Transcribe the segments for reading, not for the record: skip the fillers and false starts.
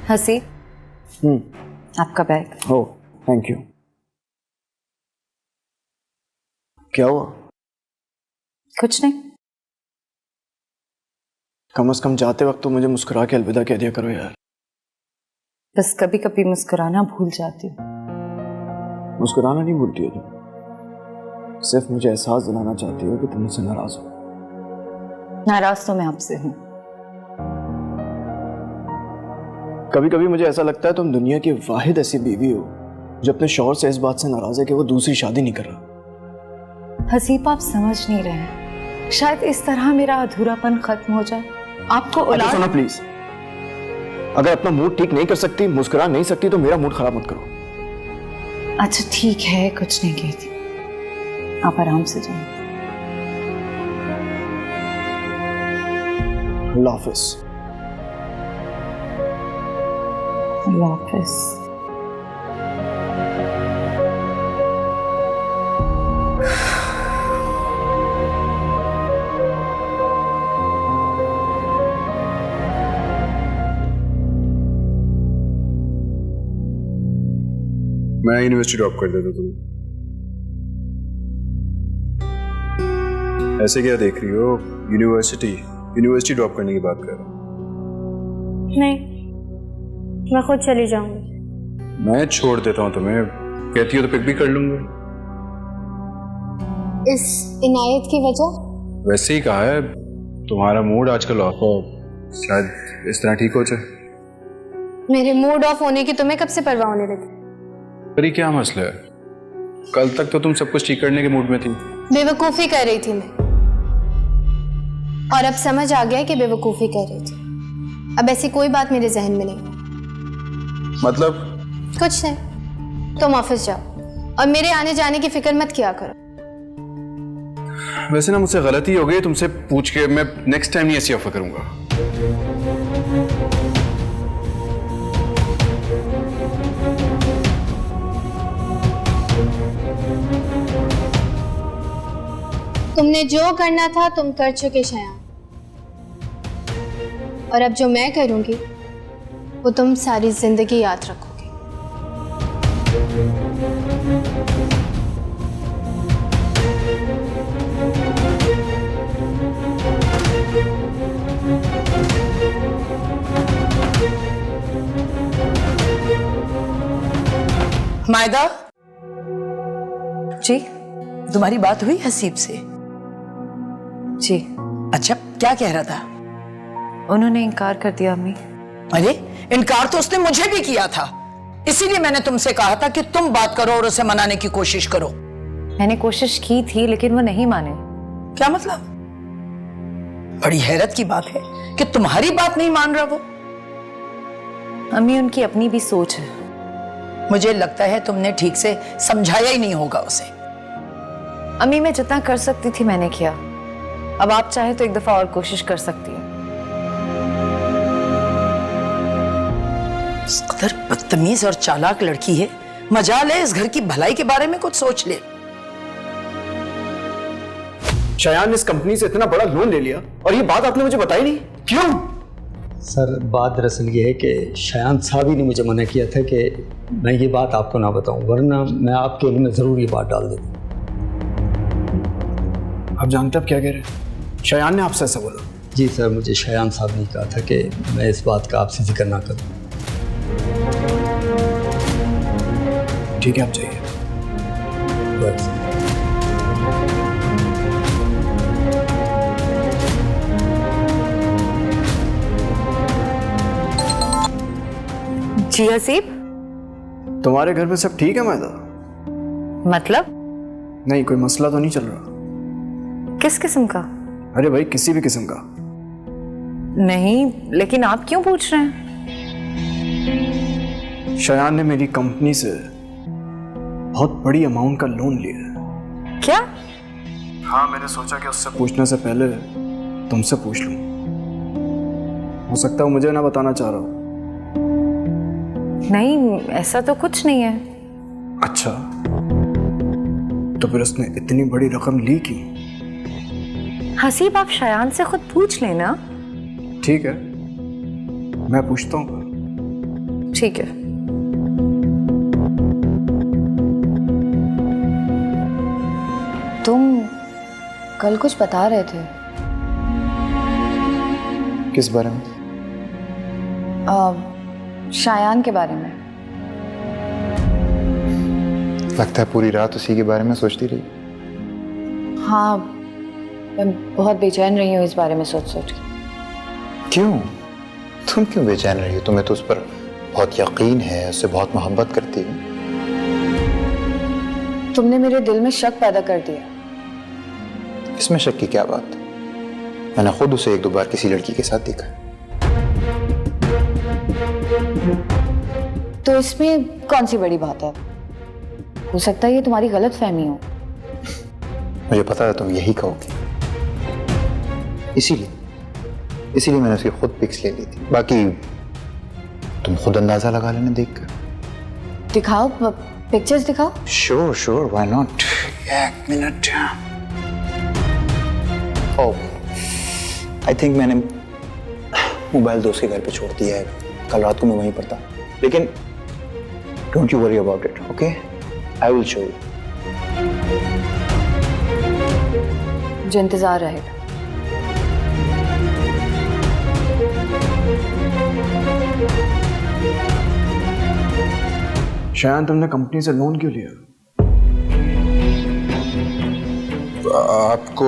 हसी, आपका bag. Oh, thank you. क्या हुआ? कुछ नहीं। कम से कम जाते वक्त तो मुझे मुस्कुरा के अलविदा कह दिया करो यार। बस कभी कभी मुस्कुराना भूल जाती हूँ। मुस्कुराना नहीं भूलती हो तुम, सिर्फ मुझे एहसास दिलाना चाहती हो कि तुम मुझसे नाराज हो। नाराज तो मैं आपसे हूँ। कभी कभी मुझे ऐसा लगता है तुम दुनिया की वाहिद ऐसी बीवी हो जो अपने शौहर से इस बात से नाराज है कि वो दूसरी शादी नहीं कर रहा। हसीब, आप समझ नहीं रहे हैं। शायद इस तरह मेरा अधूरापन खत्म हो जाए। आपको अच्छा सुनो प्लीज, अगर अपना मूड ठीक नहीं कर सकती, मुस्कुरा नहीं सकती, तो मेरा मूड खराब मत करो। अच्छा ठीक है, कुछ नहीं कहती, आप आराम से जाओ। अल्लाह हाफिज। अल्लाह हाफिज। मैं यूनिवर्सिटी ड्रॉप कर देता तुम्हें। ऐसे क्या देख रही हो? यूनिवर्सिटी ड्रॉप करने की बात कर रहा हूँ। नहीं, मैं खुद चली जाऊंगी। मैं छोड़ देता हूँ तुम्हें, कहती हो तो पिक भी कर लूंगा। इस इनायत की वजह? वैसे ही कहा है, तुम्हारा मूड आजकल ऑफ हो, शायद इस तरह ठीक हो जाए। मेरे मूड ऑफ होने की तुम्हें कब से परवाह होने लगी? अरे क्या मसला है? कल तक तो तुम सब कुछ ठीक करने के मूड में थी। बेवकूफी कर रही थी मैं, और अब समझ आ गया कि बेवकूफी कर रही थी। अब ऐसी कोई बात मेरे जहन में नहीं। मतलब? कुछ नहीं, तुम ऑफिस जाओ और मेरे आने जाने की फिक्र मत किया करो। वैसे ना मुझसे गलती हो गई तुमसे पूछ के, मैं नेक्स्ट टाइम नहीं ऐसी ऑफर करूंगा। तुमने जो करना था तुम कर चुके शयान, और अब जो मैं करूंगी वो तुम सारी जिंदगी याद रखोगे। मायदा जी। तुम्हारी बात हुई हसीब से? जी। अच्छा, क्या कह रहा था? उन्होंने इनकार कर दिया अम्मी। अरे इनकार तो उसने मुझे भी किया था, इसीलिए मैंने तुमसे कहा था कि तुम बात करो और उसे मनाने की कोशिश करो। मैंने कोशिश की थी लेकिन वो नहीं माने। क्या मतलब? बड़ी हैरत की बात है कि तुम्हारी बात नहीं मान रहा वो। अम्मी, उनकी अपनी भी सोच है। मुझे लगता है तुमने ठीक से समझाया ही नहीं होगा उसे। अम्मी, मैं जितना कर सकती थी मैंने किया। अब आप चाहे तो एक दफा और कोशिश कर सकती हैं। इस कदर बदतमीज और चालाक लड़की है, मजाल है इस घर की भलाई के बारे में कुछ सोच ले। शयान ने इस कंपनी से इतना बड़ा लोन ले लिया और ये बात आपने मुझे बताई नहीं, क्यों? सर, बात दरअसल ये है कि शयान साहब ही ने मुझे मना किया था कि मैं ये बात आपको ना बताऊं, वरना मैं आपके इल्म में जरूर ये बात डाल देता। आप जानते अब क्या कह रहे हैं? शयान ने आपसे ऐसा बोला? जी सर, मुझे शयान साहब ने कहा था कि मैं इस बात का आपसे जिक्र ना करूं। ठीक है, आप जाइए। बस। जी हसीब। तुम्हारे घर में सब ठीक है मायदा? मतलब? नहीं, कोई मसला तो नहीं चल रहा? किस किस्म का? अरे भाई, किसी भी किस्म का। नहीं, लेकिन आप क्यों पूछ रहे हैं? शयान ने मेरी कंपनी से बहुत बड़ी अमाउंट का लोन लिया है। क्या? हाँ, मैंने सोचा कि उससे पूछने से पहले तुमसे पूछ लूं। हो सकता है मुझे ना बताना चाह रहा हो। नहीं, ऐसा तो कुछ नहीं है। अच्छा, तो फिर उसने इतनी बड़ी रकम ली क्यों? हसीब, आप शयान से खुद पूछ लेना। ठीक है, मैं पूछता हूँ। ठीक है। तुम कल कुछ बता रहे थे। किस बारे में? शायान के बारे में। लगता है पूरी रात उसी के बारे में सोचती रही। हाँ, मैं बहुत बेचैन रही हूँ इस बारे में सोच सोच के। क्यों? तुम क्यों बेचैन रही हो? तुम्हें तो उस पर बहुत यकीन है, उससे बहुत मोहब्बत करती हो। तुमने मेरे दिल में शक पैदा कर दिया। इसमें शक की क्या बात? मैंने खुद उसे एक दो बार किसी लड़की के साथ देखा। तो इसमें कौन सी बड़ी बात है? हो सकता है ये तुम्हारी गलत फहमी हो। मुझे पता था तुम यही कहोगे, इसीलिए मैंने उसकी खुद पिक्स ले ली थी। बाकी तुम खुद अंदाजा लगा लेना देखकर। दिखाओ, पिक्चर्स दिखाओ। Sure, why not. एक मिनट। ओह, आई थिंक मैंने मोबाइल दोस्त के घर पे छोड़ दिया है। कल रात को मैं वहीं पर था, लेकिन don't you worry about it, okay? I will show you. मुझे इंतजार रहेगा। शायन, तुमने कंपनी से लोन क्यों लिया? आपको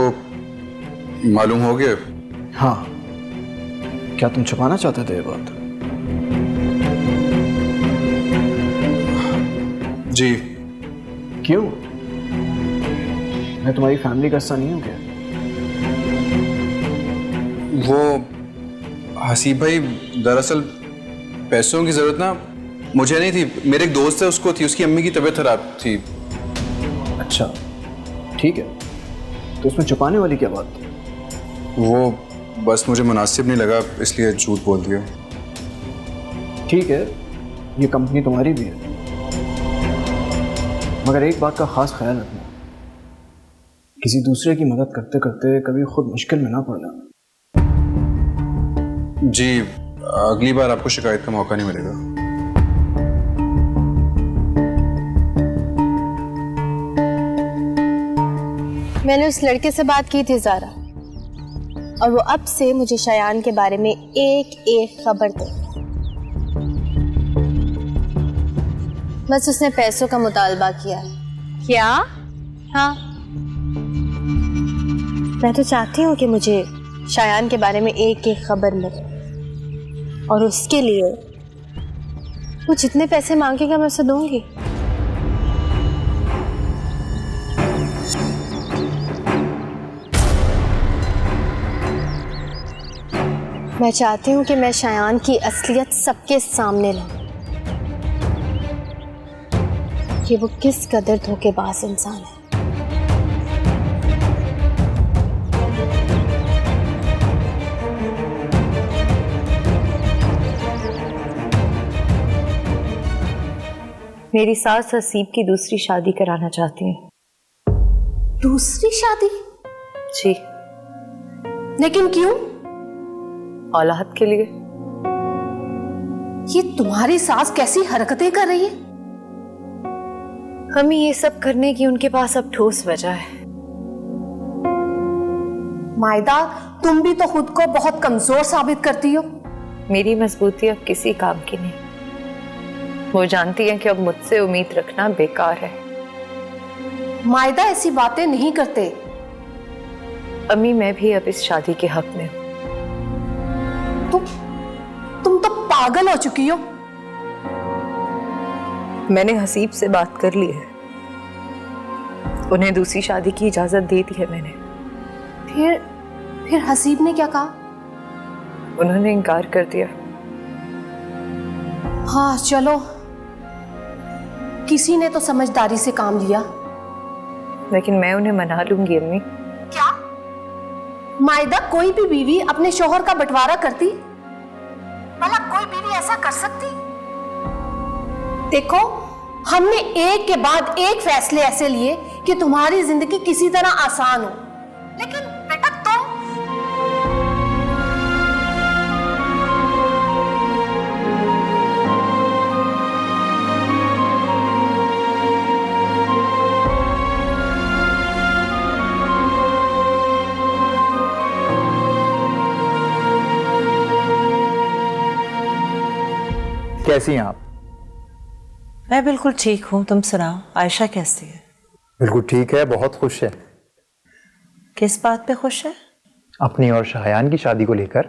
मालूम हो गया? हाँ, क्या तुम छुपाना चाहते थे ये बात? जी। क्यों? मैं तुम्हारी फैमिली का हिस्सा नहीं हूँ क्या? वो हसीब भाई, दरअसल पैसों की जरूरत ना मुझे नहीं थी, मेरे एक दोस्त है उसको थी। उसकी अम्मी की तबीयत खराब थी। अच्छा, ठीक है। तो उसमें छुपाने वाली क्या बात थी? वो बस मुझे मुनासिब नहीं लगा, इसलिए झूठ बोल दिया। ठीक है, ये कंपनी तुम्हारी भी है, मगर एक बात का खास ख्याल रखना, किसी दूसरे की मदद करते करते कभी खुद मुश्किल में ना पड़ना। जी, अगली बार आपको शिकायत का मौका नहीं मिलेगा। मैंने उस लड़के से बात की थी ज़ारा, और वो अब से मुझे शायान के बारे में एक एक खबर दे। बस उसने पैसों का मुतालबा किया है। क्या? हाँ, मैं तो चाहती हूँ कि मुझे शायान के बारे में एक एक खबर मिले, और उसके लिए वो जितने पैसे मांगेगा मैं उसे दूंगी। मैं चाहती हूँ कि मैं शायान की असलियत सबके सामने लाऊं कि वो किस कदर धोखेबाज इंसान है। मेरी सास हसीब की दूसरी शादी कराना चाहती हूँ। दूसरी शादी? जी। लेकिन क्यों? औलाद के लिए। ये तुम्हारी सास कैसी हरकतें कर रही है? हमें ये सब करने की उनके पास अब ठोस वजह है। मायदा, तुम भी तो खुद को बहुत कमजोर साबित करती हो। मेरी मजबूती अब किसी काम की नहीं। वो जानती है कि अब मुझसे उम्मीद रखना बेकार है। मायदा ऐसी बातें नहीं करते। अम्मी, मैं भी अब इस शादी के हक में हूँ। तुम तो पागल हो चुकी हो। मैंने हसीब से बात कर ली है, उन्हें दूसरी शादी की इजाजत दे दी है मैंने। फिर हसीब ने क्या कहा? उन्होंने इनकार कर दिया। हाँ चलो, किसी ने तो समझदारी से काम लिया। लेकिन मैं उन्हें मना लूंगी अम्मी। क्या? मायदा, कोई भी बीवी अपने शौहर का बंटवारा करती? भला कोई बीवी ऐसा कर सकती? देखो, हमने एक के बाद एक फैसले ऐसे लिए कि तुम्हारी जिंदगी किसी तरह आसान हो, लेकिन बेटा तुम कैसी हैं आप? मैं बिल्कुल ठीक हूँ, तुम सुनाओ, आयशा कैसी है? बिल्कुल ठीक है, बहुत खुश है। किस बात पे खुश है? अपनी और शायान की शादी को लेकर।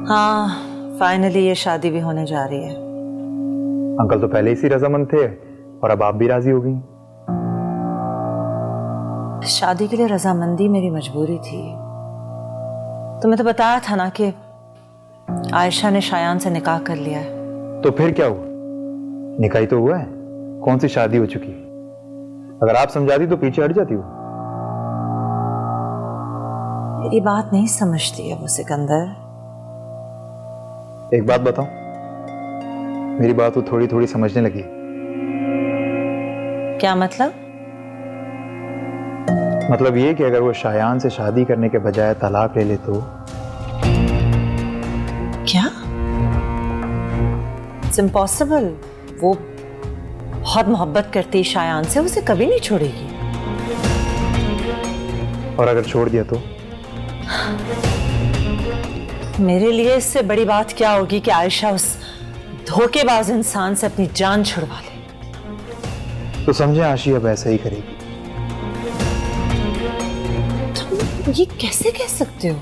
हाँ, फाइनली ये शादी भी होने जा रही है। अंकल तो पहले ही सी रजामंद थे और अब आप भी राजी हो गई। शादी के लिए रजामंदी मेरी मजबूरी थी। तुम्हें तो बताया था ना कि आयशा ने शायान से निकाह कर लिया है। तो फिर क्या हुआ? निकाह ही तो हुआ है, कौन सी शादी हो चुकी? अगर आप समझाती तो पीछे हट जाती हो। मेरी बात नहीं समझती है वो सिकंदर। एक बात बताओ, मेरी बात वो थोड़ी थोड़ी समझने लगी। क्या मतलब? मतलब ये कि अगर वो शायान से शादी करने के बजाय तलाक ले ले तो? क्या? It's impossible. वो बहुत मोहब्बत करती है शायान से, उसे कभी नहीं छोड़ेगी। और अगर छोड़ दिया तो? मेरे लिए इससे बड़ी बात क्या होगी कि आयशा उस धोखेबाज इंसान से अपनी जान छुड़वा ले। तो समझे आशी अब ऐसा ही करेगी। तुम ये कैसे कह सकते हो?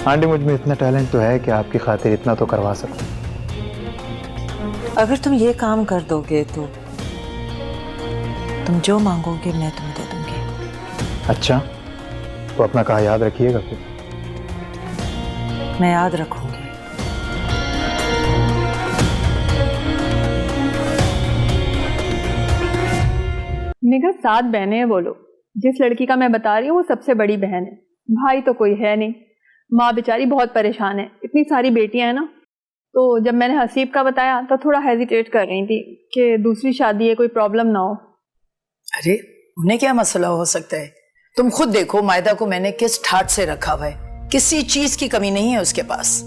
आंटी, मुझ में इतना टैलेंट तो है कि आपकी खातिर इतना तो करवा सकूं। अगर तुम ये काम कर दोगे तो तुम जो मांगोगे मैं तुम्हें दे दूंगी। अच्छा, तो अपना कहा याद रखिएगा फिर। मैं याद रखूंगी। निगा 7 बहनें हैं वो लोग। जिस लड़की का मैं बता रही हूँ वो सबसे बड़ी बहन है। भाई तो कोई है नहीं। माँ बेचारी बहुत परेशान है, इतनी सारी बेटियां हैं ना। तो जब मैंने हसीब का बताया तो थोड़ा हेजिटेट कर रही थी कि दूसरी शादी है, कोई प्रॉब्लम ना हो। अरे उन्हें क्या मसला हो सकता है? तुम खुद देखो, मायदा को मैंने किस ठाट से रखा हुआ है, किसी चीज की कमी नहीं है उसके पास।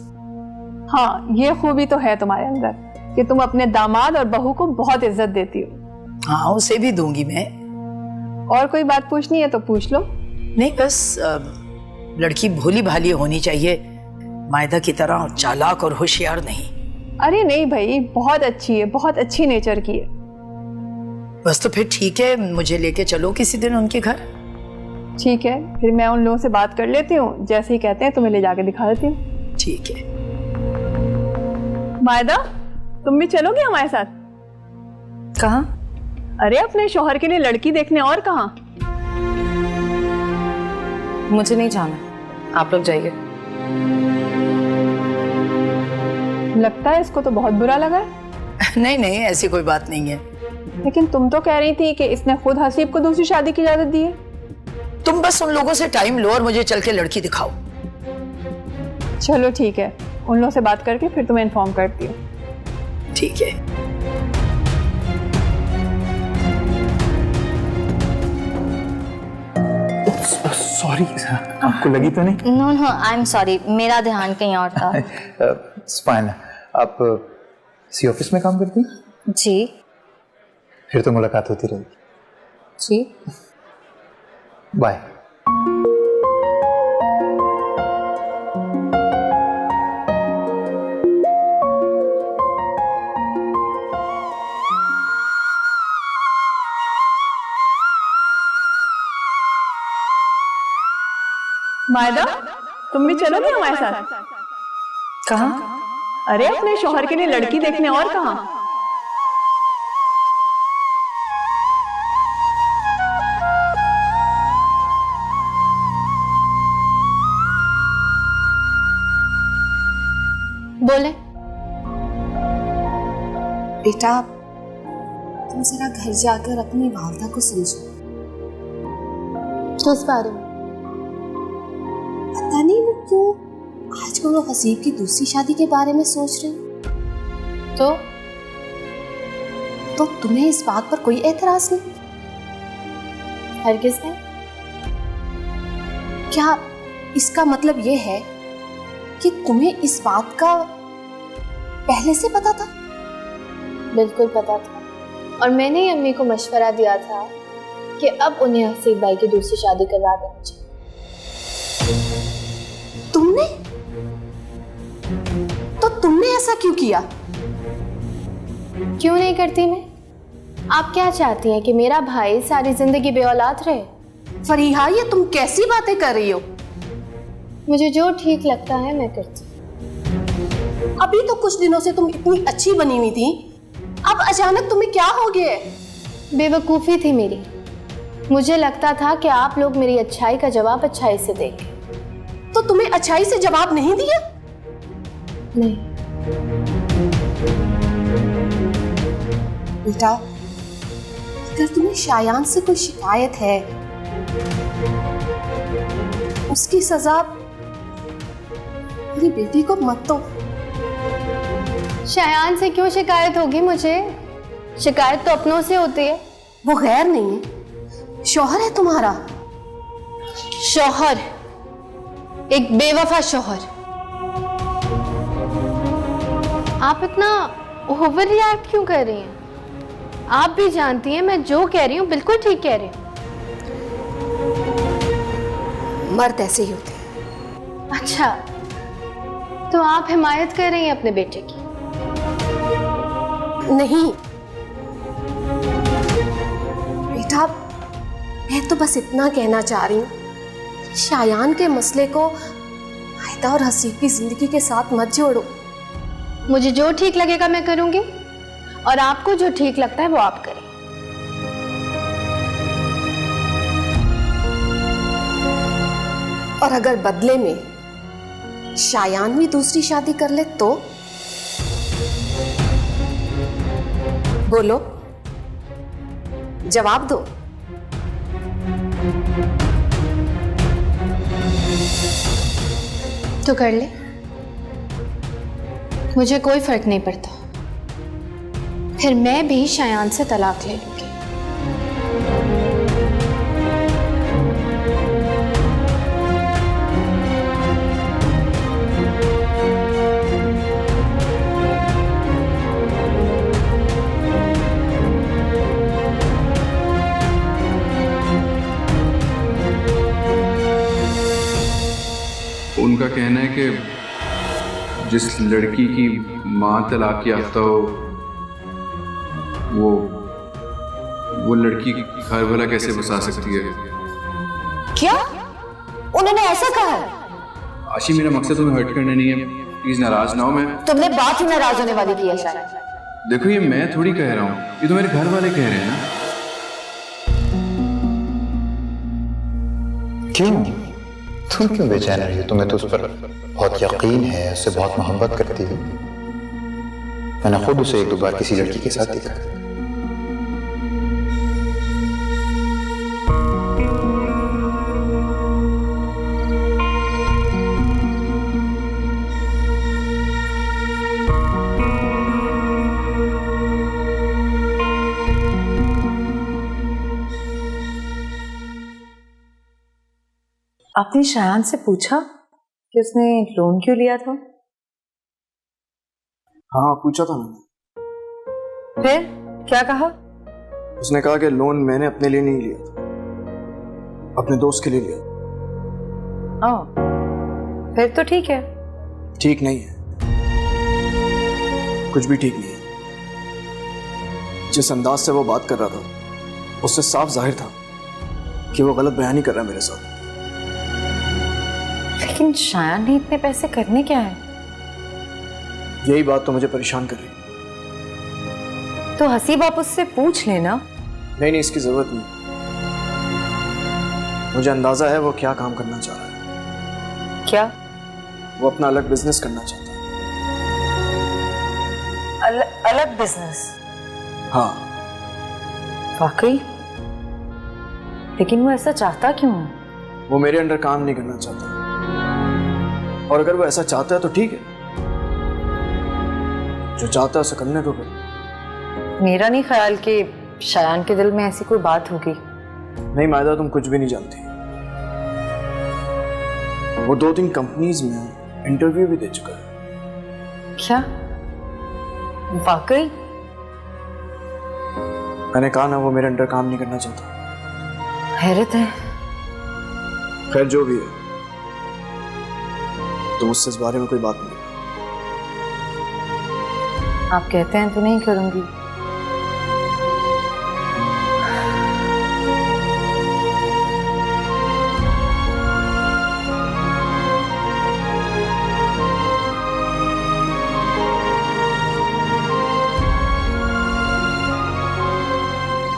हाँ, ये खूबी तो है तुम्हारे अंदर कि तुम अपने दामाद और बहू को बहुत इज्जत देती हो। हाँ, उसे भी दूंगी मैं। और कोई बात पूछनी है तो पूछ लो। नहीं, बस लड़की भोली भाली होनी चाहिए, मायदा की तरह चालाक और होशियार नहीं। अरे नहीं भाई, बहुत अच्छी है, बहुत अच्छी नेचर की है। बस तो फिर ठीक है, मुझे लेके चलो किसी दिन उनके घर। ठीक है, फिर मैं उन लोगों से बात कर लेती हूँ, जैसे ही कहते हैं तुम्हें ले जाके दिखा देती हूँ। ठीक है। मायदा, तुम भी चलोगे हमारे साथ? कहाँ? अरे अपने शौहर के लिए लड़की देखने। और कहाँ? मुझे नहीं जाना, आप लोग जाइए। लगता है इसको तो बहुत बुरा लगा है। नहीं नहीं, ऐसी कोई बात नहीं है। लेकिन तुम तो कह रही थी कि इसने खुद हसीब को दूसरी शादी की इजाजत दी है। तुम बस उन लोगों से टाइम लो और मुझे चल के लड़की दिखाओ। चलो ठीक है, उन लोगों से बात करके फिर तुम्हें इन्फॉर्म करती हूँ। ठीक है। सॉरी, आपको लगी तो नहीं? No no, I am sorry, मेरा ध्यान कहीं और था। फाइन। आप सी ऑफिस में काम करती हैं? जी फिर तो मुलाकात होती रहेगी। जी। बाय। मायदा, तुम भी चलोगे हमारे साथ? कहाँ? अरे अपने शौहर के लिए लड़की देखने। और कहाँ? बोले। बेटा, तुम जरा घर जाकर अपनी वालदा को समझो। किस बारे में? पता नहीं वो क्यों आजकल वो हसीब की दूसरी शादी के बारे में सोच रही। तो तुम्हें इस बात पर कोई एतराज नहीं? हरगिज़ नहीं। क्या इसका मतलब ये है कि तुम्हें इस बात का पहले से पता था? बिल्कुल पता था, और मैंने ही अम्मी को मशवरा दिया था कि अब उन्हें हसीब भाई की दूसरी शादी करवा देनी चाहिए। तुमने? ऐसा क्यों किया? क्यों नहीं करती मैं? आप क्या चाहती हैं कि मेरा भाई सारी जिंदगी बेऔलाद रहे? फरीहा, ये तुम कैसी बातें कर रही हो? मुझे जो ठीक लगता है मैं करती हूँ। अभी तो कुछ दिनों से तुम इतनी अच्छी बनी हुई थी, अब अचानक तुम्हें क्या हो गया? बेवकूफ़ी थी मेरी। मुझे लगता था कि आप लोग मेरी अच्छाई का जवाब अच्छाई से देंगे। तो तुम्हें अच्छाई से जवाब नहीं दिया? नहीं। बेटा, अगर तुम्हें शायान से कोई शिकायत है, उसकी सजा मेरी बेटी को मत दो। शायान से क्यों शिकायत होगी मुझे? शिकायत तो अपनों से होती है। वो गैर नहीं है, शौहर है तुम्हारा। शौहर, एक बेवफा शौहर। आप इतना ओवर रिएक्ट क्यों कर रही हैं? आप भी जानती हैं मैं जो कह रही हूँ बिल्कुल ठीक कह रही हूँ। मर्द ऐसे ही होते हैं। अच्छा, तो आप हिमायत कर रही हैं अपने बेटे की? नहीं बेटा, मैं तो बस इतना कहना चाह रही हूँ, शायान के मसले को मायदा और हसीब की जिंदगी के साथ मत जोड़ो। मुझे जो ठीक लगेगा मैं करूंगी, और आपको जो ठीक लगता है वो आप करें। और अगर बदले में शायान भी दूसरी शादी कर ले तो? बोलो, जवाब दो। तो कर ले, मुझे कोई फर्क नहीं पड़ता। फिर मैं भी शायान से तलाक ले लूंगी। उनका कहना है कि जिस लड़की की माँ तलाक याफ्ता हो वो लड़की घर वाला कैसे बसा सकती है? क्या उन्होंने ऐसा कहा? आशी, मेरा मकसद तुम्हें हर्ट करना नहीं है, प्लीज नाराज ना हो। मैं तुमने बात ही नाराज होने वाली की है शायद। देखो, ये मैं थोड़ी कह रहा हूँ, ये तो मेरे घर वाले कह रहे हैं ना। क्यों? तुम क्यों बेचैन रही हो? तुम्हें तो उस पर बहुत यकीन है, उससे बहुत मोहब्बत करती हो। मैंने खुद उसे एक दो बार किसी लड़की के साथ देखा। आपने शायान से पूछा कि उसने लोन क्यों लिया था? हाँ, पूछा था मैंने। फिर क्या कहा? उसने कहा कि लोन मैंने अपने लिए नहीं लिया था, अपने दोस्त के लिए लिया। फिर तो ठीक है। ठीक नहीं है, कुछ भी ठीक नहीं है। जिस अंदाज से वो बात कर रहा था उससे साफ जाहिर था कि वो गलत बयानी कर रहा है मेरे साथ। लेकिन शायान ने इतने पैसे करने क्या है? यही बात तो मुझे परेशान कर रही। तो हसीब आप उससे पूछ लेना। नहीं, इसकी जरूरत नहीं। मुझे अंदाजा है वो क्या काम करना चाह रहा है। क्या? वो अपना अलग बिजनेस करना चाहता है। अलग बिजनेस? हाँ। वाकई? लेकिन वो ऐसा चाहता क्यों है? वो मेरे अंडर काम नहीं करना चाहता, और अगर वो ऐसा चाहता है तो ठीक है, जो चाहता है उसे करने दो। फिर मेरा नहीं ख्याल कि शायान के दिल में ऐसी कोई बात होगी। नहीं मायदा, तुम कुछ भी नहीं जानती। वो 2-3 कंपनीज में इंटरव्यू भी दे चुका है। क्या? वाकई? मैंने कहा ना, वो मेरे अंडर काम नहीं करना चाहता। हैरत है। खैर, जो भी है, तुम उससे इस बारे में कोई बात नहीं। आप कहते हैं तो नहीं करूंगी।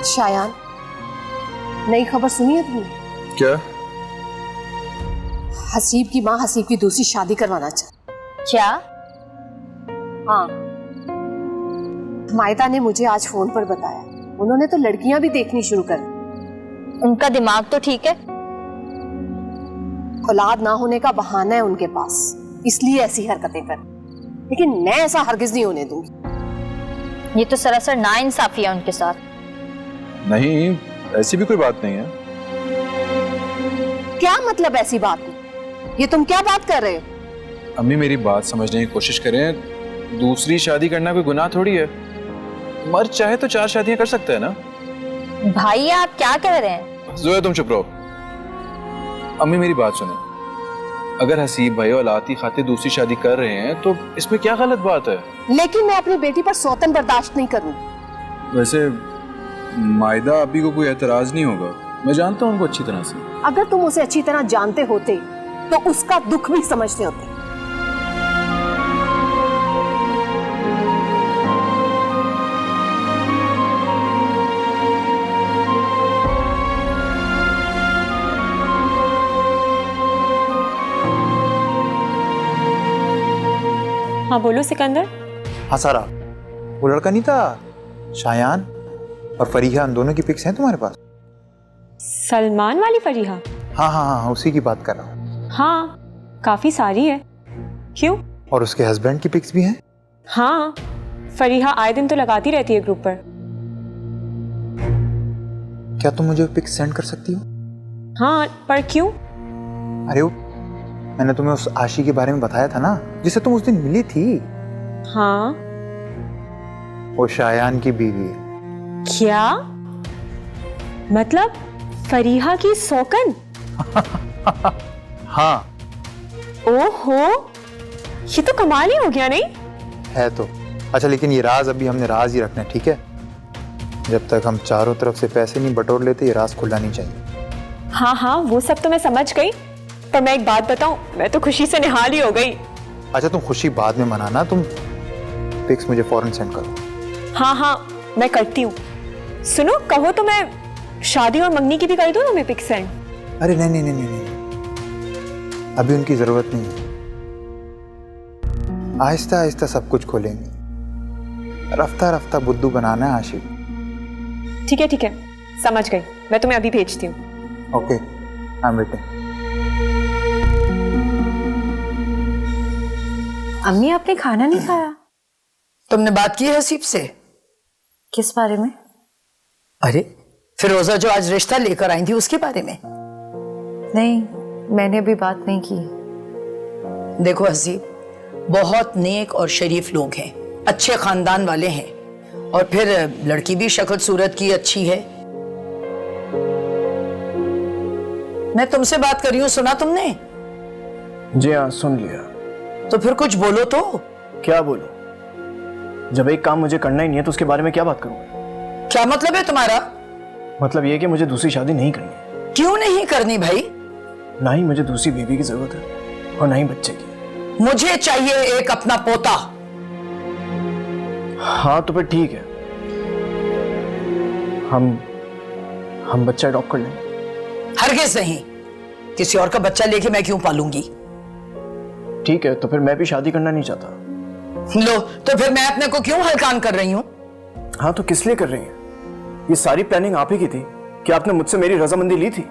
शायान, नई खबर सुनी है तुमने? क्या? हसीब की माँ हसीब की दूसरी शादी करवाना चाहती। क्या? हाँ, मायदा ने मुझे आज फोन पर बताया। उन्होंने तो लड़कियां भी देखनी शुरू कर दी। उनका दिमाग तो ठीक है। औलाद ना होने का बहाना है उनके पास, इसलिए ऐसी हरकतें कर। लेकिन मैं ऐसा हरगिज नहीं होने दूंगी। ये तो सरासर नाइंसाफी है उनके साथ। नहीं, ऐसी भी कोई बात नहीं है। क्या मतलब ऐसी बात नहीं? ये तुम क्या बात कर रहे हो? अम्मी मेरी बात समझने की कोशिश करें। दूसरी शादी करना कोई गुनाह थोड़ी है। मर्द चाहे तो 4 शादियां कर सकता है ना। भाई आप क्या कह रहे हैं? जोया तुम चुप रहो। अम्मी मेरी बात सुनो, अगर हसीब भाई औलाद की खातिर दूसरी शादी कर रहे हैं तो इसमें क्या गलत बात है? लेकिन मैं अपनी बेटी पर सौतन बर्दाश्त नहीं करूंगी। वैसे मायदा अभी को कोई एतराज नहीं होगा, मैं जानता हूँ उनको अच्छी तरह से। अगर तुम उसे अच्छी तरह जानते होते तो उसका दुख भी समझते होते। हाँ बोलो सिकंदर। हाँ सारा, वो लड़का नहीं था शायान और फरीहा, उन दोनों की पिक्स हैं तुम्हारे पास? सलमान वाली फरीहा? हाँ हाँ हाँ, उसी की बात कर रहा हूँ। हाँ काफी सारी है। क्यों? और उसके हस्बैंड की पिक्स भी हैं? हाँ, फरीहा आए दिन तो लगाती रहती है ग्रुप पर। क्या तुम मुझे पिक्स सेंड कर सकती हो? हाँ, पर क्यों? अरे वो मैंने तुम्हें उस आशी के बारे में बताया था ना, जिसे तुम उस दिन मिली थी। हाँ। वो शायान की बीवी है। क्या मतलब? फरीहा की सौकन? हाँ। ओहो, ये तो कमाल ही हो गया नहीं? है तो। अच्छा लेकिन ये राज अभी हमने राज ही रखना है, ठीक है? जब तक हम चारों तरफ से पैसे नहीं बटोर लेते ये राज खुलना नहीं चाहिए। हाँ हाँ वो सब तो मैं समझ गई, पर मैं एक बात बताऊं, मैं तो खुशी से निहाल ही हो गई। अच्छा तुम खुशी बाद में मनाना, तुम पिक्स मुझे फौरन सेंड करो। हाँ हाँ मैं करती हूँ। सुनो, कहो तो मैं शादी और मंगनी की भी कर दूं तुम्हें पिक सेंड? अरे नहीं नहीं नहीं नहीं नहीं, अभी उनकी जरूरत नहीं है। आहिस्ता आहिस्ता सब कुछ खोलेंगे। रफ्ता रफ्ता बुद्धू बनाना है आशिक। ठीक है समझ गई, मैं तुम्हें अभी भेजती हूँ। Okay, I am waiting. अम्मी आपने खाना नहीं खाया? तुमने बात की है हसीब से? किस बारे में? अरे फिरोजा जो आज रिश्ता लेकर आई थी उसके बारे में? नहीं, मैंने अभी बात नहीं की। देखो हसीब, बहुत नेक और शरीफ लोग हैं, अच्छे खानदान वाले हैं, और फिर लड़की भी शक्ल सूरत की अच्छी है। मैं तुमसे बात कर रही हूँ, सुना तुमने? जी हाँ, सुन लिया। तो फिर कुछ बोलो तो। क्या बोलो? जब एक काम मुझे करना ही नहीं है तो उसके बारे में क्या बात करूंगा? क्या मतलब है तुम्हारा? मतलब ये कि मुझे दूसरी शादी नहीं करनी। क्यों नहीं करनी भाई? ना ही मुझे दूसरी बीवी की जरूरत है और ना ही बच्चे की। मुझे चाहिए एक अपना पोता। हाँ तो फिर ठीक है, हम बच्चा अडॉप्ट कर लेंगे। हरगिज़ नहीं, किसी और का बच्चा लेके मैं क्यों पालूंगी? ठीक है, तो फिर मैं भी शादी करना नहीं चाहता। लो, तो फिर मैं अपने को क्यों हलकान कर रही हूँ? हाँ तो किस लिए कर रही हैं? ये सारी प्लानिंग आप ही की थी। क्या आपने मुझसे मेरी रजामंदी ली थी?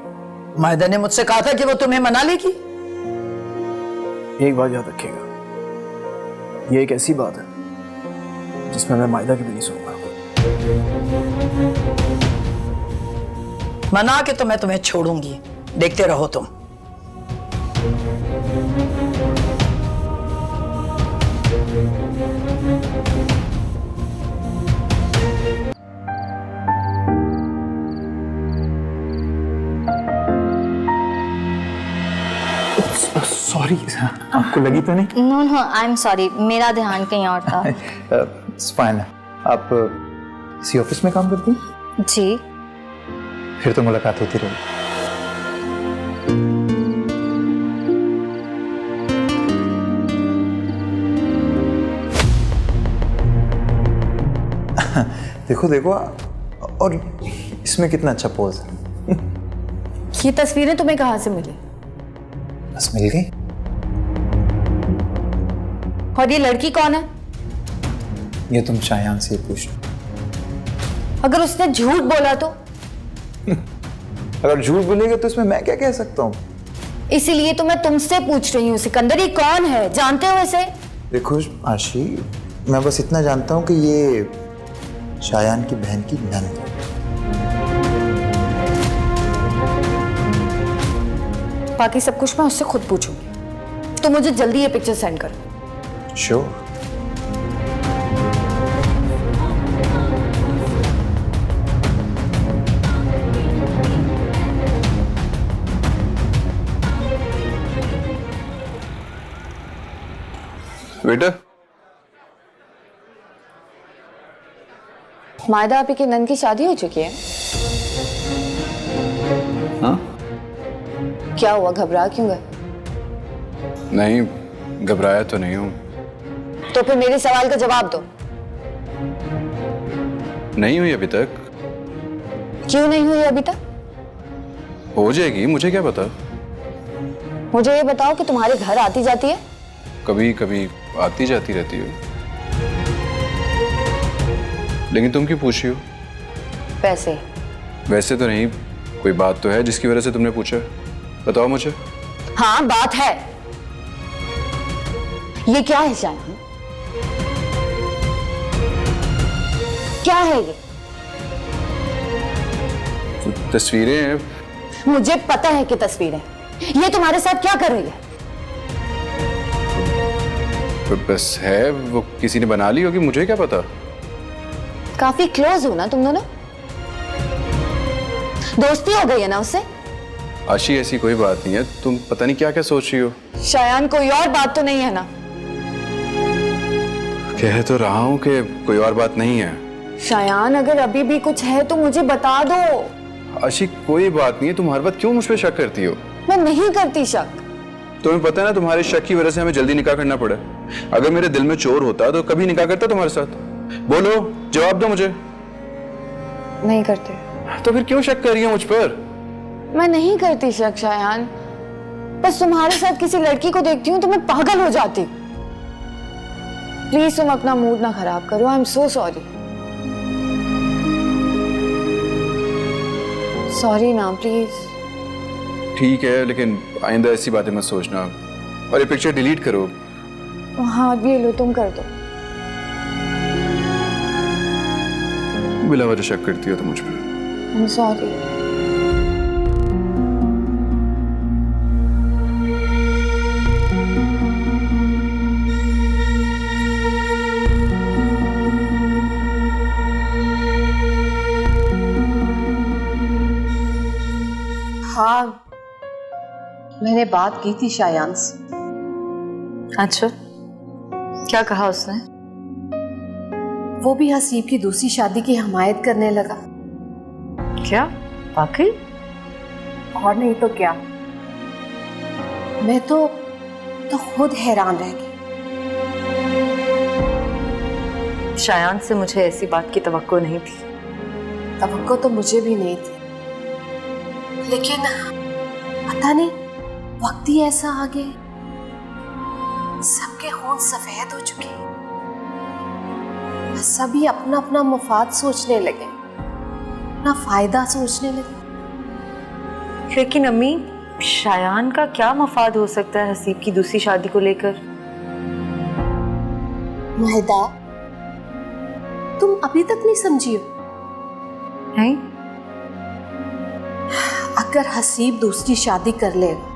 मायदा ने मुझसे कहा था कि वो तुम्हें मना लेगी। एक बात याद रखिएगा, ये एक ऐसी बात है जिसमें मैं मायदा की भी नहीं सुनूंगा। मना के तो मैं तुम्हें छोड़ूंगी, देखते रहो तुम। सॉरी, आपको लगी तो नहीं? नो आई एम सॉरी, मेरा ध्यान कहीं और था। It's fine. आप इसी ऑफिस में काम करती हैं? जी। फिर तो मुलाकात होती रही। देखो देखो, और इसमें कितना अच्छा पोज है। ये तस्वीरें तुम्हें कहाँ से मिली? बस मिल गई। और ये लड़की कौन है? ये तुम शायान से पूछ। अगर उसने झूठ बोला तो? अगर झूठ बोलेगा तो इसमें मैं क्या कह सकता हूँ? इसीलिए तो मैं तुमसे पूछ रही हूँ सिकंदर, ये कौन है? जानते हो इसे? देखो आशी, मैं बस इतना जानता हूँ कि ये शायान की बहन की नंद है। बाकी सब कुछ मैं उससे खुद पूछूंगी। तो मुझे जल्दी ये पिक्चर सेंड करो। श्योर। बेटा, मायदा आपी की नंद की शादी हो चुकी है? हाँ? क्या हुआ, घबरा क्यों गए? नहीं, घबराया तो नहीं हूं। तो फिर मेरे सवाल का जवाब दो। नहीं हुई अभी तक। क्यों नहीं हुई अभी तक? हो जाएगी, मुझे क्या पता। मुझे ये बताओ कि तुम्हारे घर आती जाती है? कभी कभी आती जाती रहती हो। लेकिन तुम क्यों पूछ रही हो? पैसे? वैसे तो नहीं, कोई बात तो है जिसकी वजह से तुमने पूछा। बताओ मुझे। हाँ, बात है। ये क्या है शायद? क्या है ये? तस्वीरें हैं। मुझे पता है कि तस्वीरें। ये तुम्हारे साथ क्या कर रही है? तो बस है, वो किसी ने बना ली होगी, मुझे क्या पता। काफी क्लोज हो ना तुम दोनों? दोस्ती हो गई है ना उससे? आशी, ऐसी कोई बात नहीं है, तुम पता नहीं क्या क्या सोच रही हो। शायान, कोई और बात तो नहीं है ना? कह तो रहा हूं कि कोई और बात नहीं है। शायान, अगर अभी भी कुछ है तो मुझे बता दो। आशी, कोई बात नहीं है, तुम हर बात क्यों मुझ पे शक करती हो? मैं नहीं करती शक। तुम्हें पता है ना, तुम्हारे शक की वजह से हमें जल्दी निकाह करना पड़ा। अगर मेरे दिल में चोर होता तो कभी निकाह करता तुम्हारे साथ। बोलो, जवाब दो मुझे। नहीं करते। तो फिर क्यों शक कर रही हो मुझ पर? मैं नहीं करती शक शायान, बस तुम्हारे साथ किसी लड़की को देखती हूँ तो मैं पागल हो जाती। प्लीज तुम अपना मूड ना खराब करो। I am so sorry. Sorry ना, प्लीज। ठीक है, लेकिन आइंदा ऐसी बातें मत सोचना। और ये पिक्चर डिलीट करो। हाँ, ये लो, तुम कर दो। बिला वजह शक करती हो तुम मुझ पर। आई एम सॉरी। हाँ, मैंने बात की थी शायान से। अच्छा, क्या कहा उसने? वो भी हसीब की दूसरी शादी की हमायत करने लगा। क्या? वाकई? और नहीं तो क्या। मैं तो खुद हैरान रह गई। शायान से मुझे ऐसी बात की तवक्को नहीं थी। तवक्को तो मुझे भी नहीं थी, लेकिन पता नहीं वक्त ही ऐसा आ गया, सबके खून सफेद हो चुके, सभी अपना अपना मुफाद सोचने लगे, अपना फायदा सोचने लगे। लेकिन अम्मी, शायान का क्या मफाद हो सकता है हसीब की दूसरी शादी को लेकर? माहिदा, तुम अभी तक नहीं समझी हो? नहीं? अगर हसीब दूसरी शादी कर लेगा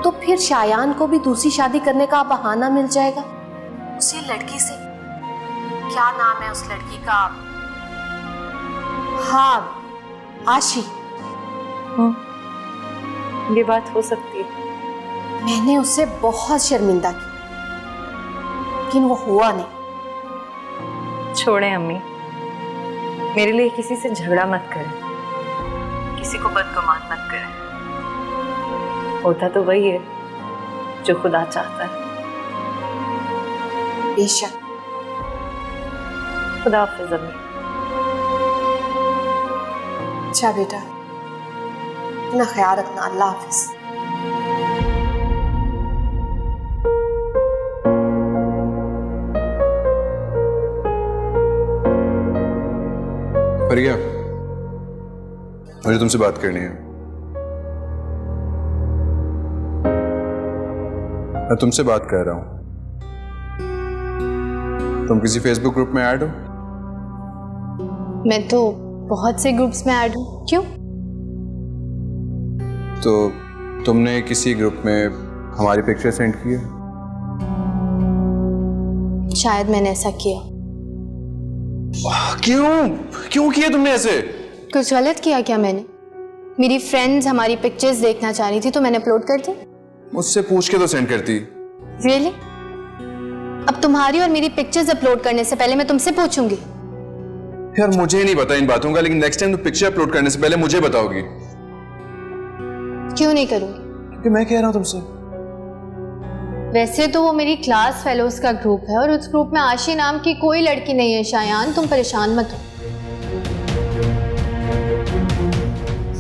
तो फिर शायान को भी दूसरी शादी करने का बहाना मिल जाएगा उसी लड़की से। क्या नाम है उस लड़की का? हाँ, आशी। ये बात हो सकती है। मैंने उसे बहुत शर्मिंदा किया, लेकिन वो हुआ नहीं। छोड़ें अम्मी, मेरे लिए किसी से झगड़ा मत करें, किसी को बदगुमान मत करें। होता तो वही है जो खुदा चाहता है। बेशक। खुदा हाफिज अम्मी। अच्छा बेटा, अपना ख्याल रखना। अल्लाह हाफिज। फरिया, मुझे तुमसे बात करनी है। मैं तुमसे बात कर रहा हूं। तुम किसी फेसबुक ग्रुप में ऐड हो? मैं तो बहुत से ग्रुप्स में ऐड हूँ। क्यों? तो तुमने किसी ग्रुप में हमारी पिक्चर सेंड की है? शायद मैंने ऐसा किया। क्यों किया तुमने ऐसे? कुछ गलत किया क्या मैंने? मेरी फ्रेंड्स हमारी पिक्चर्स देखना चाह रही थी तो मैंने अपलोड कर दी। मुझसे पूछ के तो सेंड करती। रियली? अब तुम्हारी और मेरी पिक्चर्स अपलोड करने से पहले मैं तुमसे पूछूंगी। यार मुझे नहीं पता इन बातों का, लेकिन नेक्स्ट टाइम तुम पिक्चर अपलोड करने से पहले मुझे बताओगी। क्यों नहीं करूंगी? क्योंकि मैं कह रहा हूं तुमसे। वैसे तो वो मेरी क्लास फेलोज का ग्रुप है और उस ग्रुप में आशी नाम की कोई लड़की नहीं है। शायान, तुम परेशान मत हो।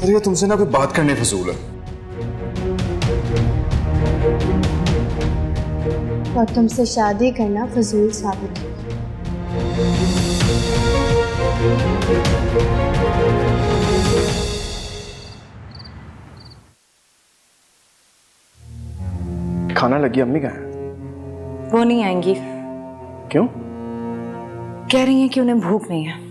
अरे तुमसे ना कोई बात करने फजूल है। और तुमसे शादी करना फजूल साबित है। खाना लगी, अम्मी कहाँ है? वो नहीं आएंगी। क्यों? कह रही हैं कि उन्हें भूख नहीं है।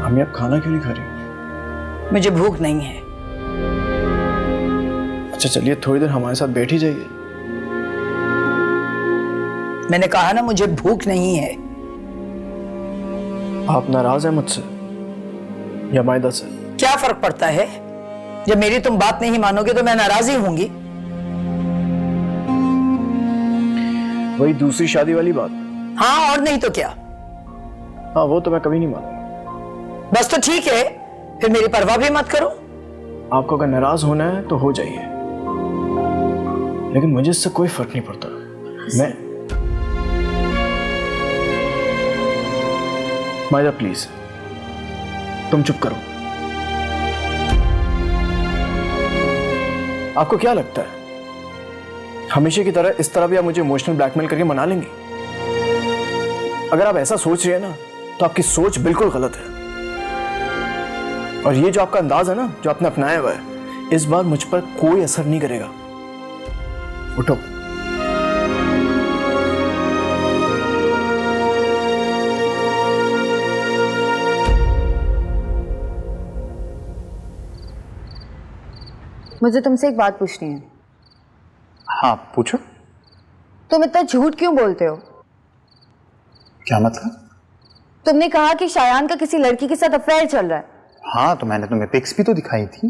अम्मी आप खाना क्यों नहीं खा रही? मुझे भूख नहीं है। अच्छा चलिए, थोड़ी देर हमारे साथ बैठ ही जाइए। मैंने कहा ना मुझे भूख नहीं है। आप नाराज हैं मुझसे या मायदा से? क्या फर्क पड़ता है? जब मेरी तुम बात नहीं मानोगे तो मैं नाराज ही होंगी। वही दूसरी शादी वाली बात? हाँ, और नहीं तो क्या। हाँ, वो तो मैं कभी नहीं मानूंगा। बस तो ठीक है, फिर मेरी परवाह भी मत करो। आपको अगर नाराज होना है तो हो जाइए, लेकिन मुझे इससे कोई फर्क नहीं पड़ता। मैं मायदा प्लीज तुम चुप करो। आपको क्या लगता है हमेशा की तरह इस तरह भी आप मुझे इमोशनल ब्लैकमेल करके मना लेंगे? अगर आप ऐसा सोच रहे हैं ना तो आपकी सोच बिल्कुल गलत है। और ये जो आपका अंदाज है ना, जो आपने अपनाया हुआ है, इस बार मुझ पर कोई असर नहीं करेगा। उठो। मुझे तुमसे एक बात पूछनी है। हाँ पूछो। तुम इतना झूठ क्यों बोलते हो? क्या मतलब? तुमने कहा कि शायान का किसी लड़की के साथ अफेयर चल रहा है। हाँ, तो मैंने तुम्हें पिक्स भी तो दिखाई थी।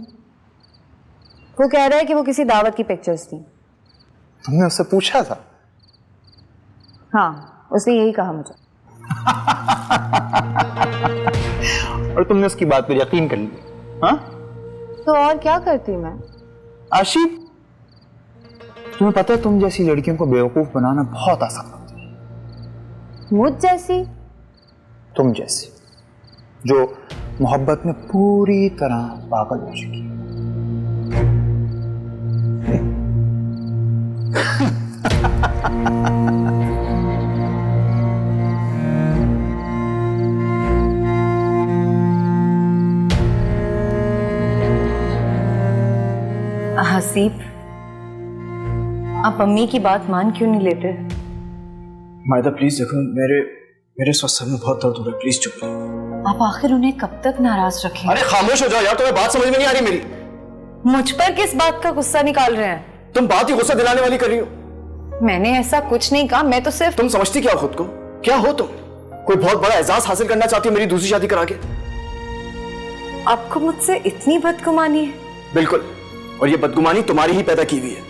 वो कह रहा है कि वो किसी दावत की पिक्चर्स थी। तुमने उससे पूछा था? हाँ, उसने यही कहा मुझे। और तुमने उसकी बात पे यकीन कर लिया? हाँ? तो और क्या करती मैं? आशी, तुम्हें पता है तुम जैसी लड़कियों को बेवकूफ बनाना बहुत आसान होता है। मुझ जैसी? तुम जैसी जो मोहब्बत में पूरी तरह पागल हो चुकी है। हसीब, आप अम्मी की बात मान क्यों नहीं लेते? मायदा प्लीज देखो, मेरे स्वास्थ्य में बहुत दर्द हो रहा है, प्लीज चुप रहो। आप आखिर उन्हें कब तक नाराज रखेंगे? अरे खामोश हो जाओ यार, तुम्हें बात समझ में नहीं आ रही मेरी। मुझ पर किस बात का गुस्सा निकाल रहे हैं? तुम बात ही गुस्सा दिलाने वाली कर रही हो। मैंने ऐसा कुछ नहीं कहा, मैं तो सिर्फ। तुम समझती क्या हो खुद को? क्या हो तुम? कोई बहुत बड़ा एजाज हासिल करना चाहती हो मेरी दूसरी शादी करा के? आपको मुझसे इतनी बदगुमानी है? बिल्कुल, और ये बदगुमानी तुम्हारी ही पैदा की हुई है।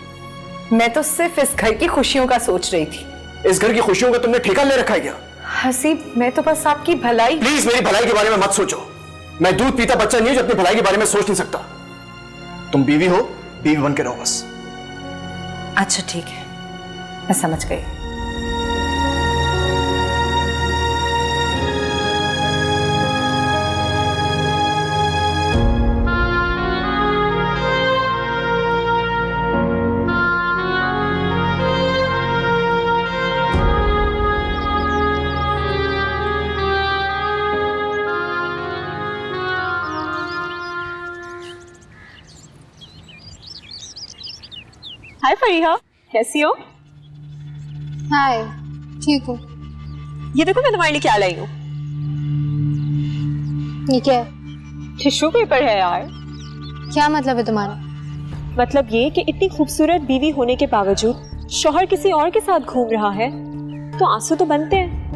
मैं तो सिर्फ इस घर की खुशियों का सोच रही थी। इस घर की खुशियों का तुमने ठेका ले रखा है क्या? हसीब, मैं तो बस आपकी भलाई। प्लीज मेरी भलाई के बारे में मत सोचो। मैं दूध पीता बच्चा नहीं हूं जो अपनी भलाई के बारे में सोच नहीं सकता। तुम बीवी हो, बीवी बन के रहो बस। अच्छा ठीक है, मैं समझ गई। हाय फरीहा, कैसी हो? हाय, ठीक हूँ। ये देखो मैं तुम्हारे लिए क्या लाई हूँ। ये क्या है? टिश्यू पेपर है यार। क्या मतलब है तुम्हारा? मतलब ये कि इतनी खूबसूरत बीवी होने के बावजूद शौहर किसी और के साथ घूम रहा है तो आंसू तो बनते हैं।